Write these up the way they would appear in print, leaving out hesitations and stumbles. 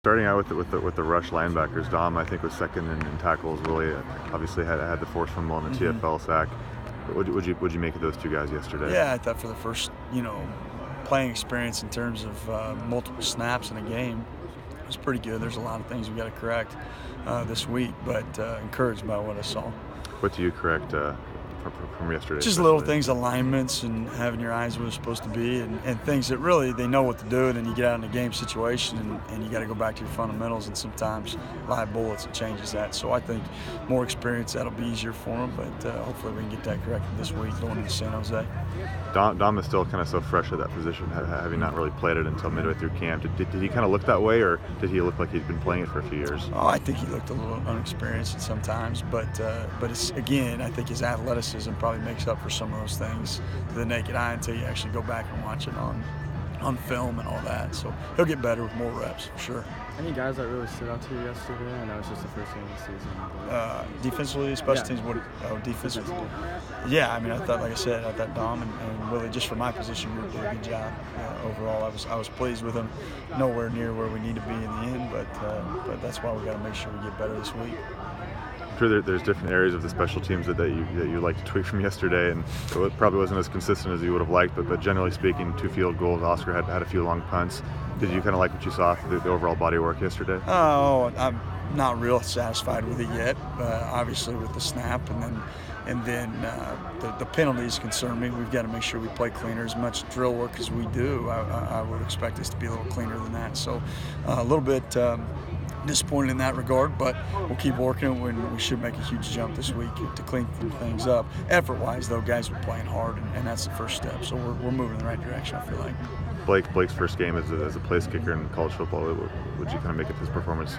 Starting out with the rush linebackers, Dom I think was second in tackles. Willie obviously had the force fumble and the TFL sack. What'd you make of those two guys yesterday? Yeah, I thought for the first playing experience in terms of multiple snaps in a game, it was pretty good. There's a lot of things we got to correct this week, but encouraged by what I saw. What do you correct from yesterday? Just little things, alignments, and having your eyes where they're supposed to be, and things that really they know what to do, and then you get out in a game situation, and you got to go back to your fundamentals, and sometimes live bullets and changes that. So I think more experience, that'll be easier for them, but hopefully we can get that corrected this week going into San Jose. Dom is still kind of so fresh at that position, having not really played it until midway through camp. Did he kind of look that way, or did he look like he'd been playing it for a few years? Oh, I think he looked a little unexperienced sometimes, but it's, again, I think his athleticism probably makes up for some of those things to the naked eye until you actually go back and watch it on film and all that. So he'll get better with more reps, for sure. Any guys that really stood out to you yesterday? I know it's just the first game of the season. Defensively, special teams, defensively? Yeah, I mean, I thought, like I said, I thought Dom and Willie, just for my position group, did a good job. Overall, I was pleased with them. Nowhere near where we need to be in the end, but that's why we got to make sure we get better this week. I'm sure there's different areas of the special teams that you like to tweak from yesterday, and it probably wasn't as consistent as you would have liked, but generally speaking, 2 field goals. Oscar had a few long punts. Did you kind of like what you saw for the overall body work yesterday? Oh, I'm not real satisfied with it yet. Obviously with the snap, and then the penalties concern me. We've got to make sure we play cleaner. As much drill work as we do, I would expect us to be a little cleaner than that. So a little bit disappointed in that regard, but we'll keep working. When we should make a huge jump this week to clean things up. Effort-wise, though, guys are playing hard, and that's the first step. So we're moving in the right direction, I feel like. Blake's first game as a place kicker in college football. Would you kind of make of his performance?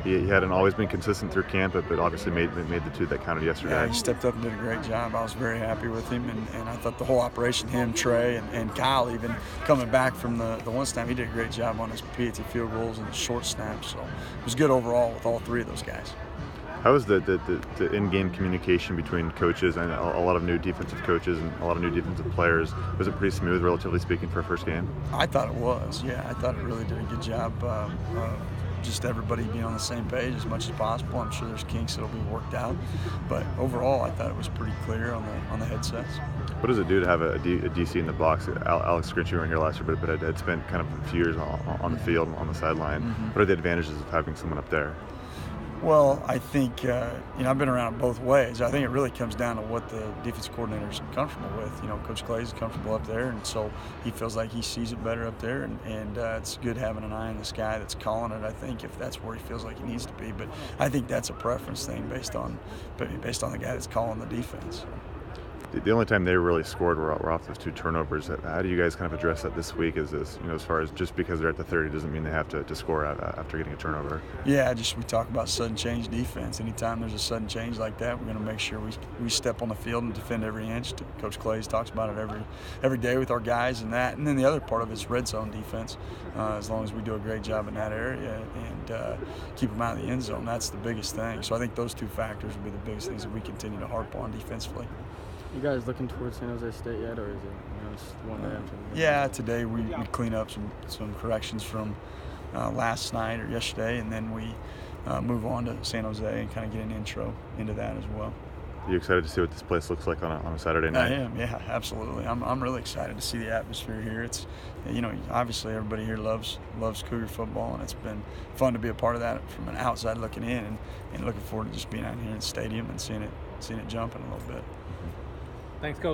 He hadn't always been consistent through camp, but obviously made the 2 that counted yesterday. Yeah, he stepped up and did a great job. I was very happy with him, and I thought the whole operation, him, Trey, and Kyle even coming back from the one snap, he did a great job on his PAT field goals and the short snaps. So it was good overall with all 3 of those guys. How was the in-game communication between coaches and a lot of new defensive coaches and a lot of new defensive players? Was it pretty smooth, relatively speaking, for a first game? I thought it was, yeah. I thought it really did a good job. Just everybody being on the same page as much as possible. I'm sure there's kinks that'll be worked out, but overall, I thought it was pretty clear on the headsets. What does it do to have a DC in the box? Alex Grinch, you were here last year, but had spent kind of a few years on the field, on the sideline. Mm-hmm. What are the advantages of having someone up there? Well, I think, I've been around it both ways. I think it really comes down to what the defensive coordinator is comfortable with. Coach Clay is comfortable up there, and so he feels like he sees it better up there, and it's good having an eye on this guy that's calling it, I think, if that's where he feels like he needs to be. But I think that's a preference thing based on the guy that's calling the defense. The only time they really scored were off those 2 turnovers. How do you guys kind of address that this week? As far as just because they're at the 30 doesn't mean they have to score after getting a turnover? Yeah, we talk about sudden change defense. Anytime there's a sudden change like that, we're going to make sure we step on the field and defend every inch. Coach Clay talks about it every day with our guys and that. And then the other part of it is red zone defense. As long as we do a great job in that area and keep them out of the end zone, that's the biggest thing. So I think those 2 factors will be the biggest things that we continue to harp on defensively. You guys looking towards San Jose State yet, or is it just one day after? Yeah, today we clean up some corrections from last night or yesterday, and then we move on to San Jose and kind of get an intro into that as well. Are you excited to see what this place looks like on a Saturday night? I am, yeah, absolutely. I'm really excited to see the atmosphere here. It's, obviously everybody here loves Cougar football, and it's been fun to be a part of that from an outside looking in, and looking forward to just being out here in the stadium and seeing it jumping a little bit. Thanks, Coach.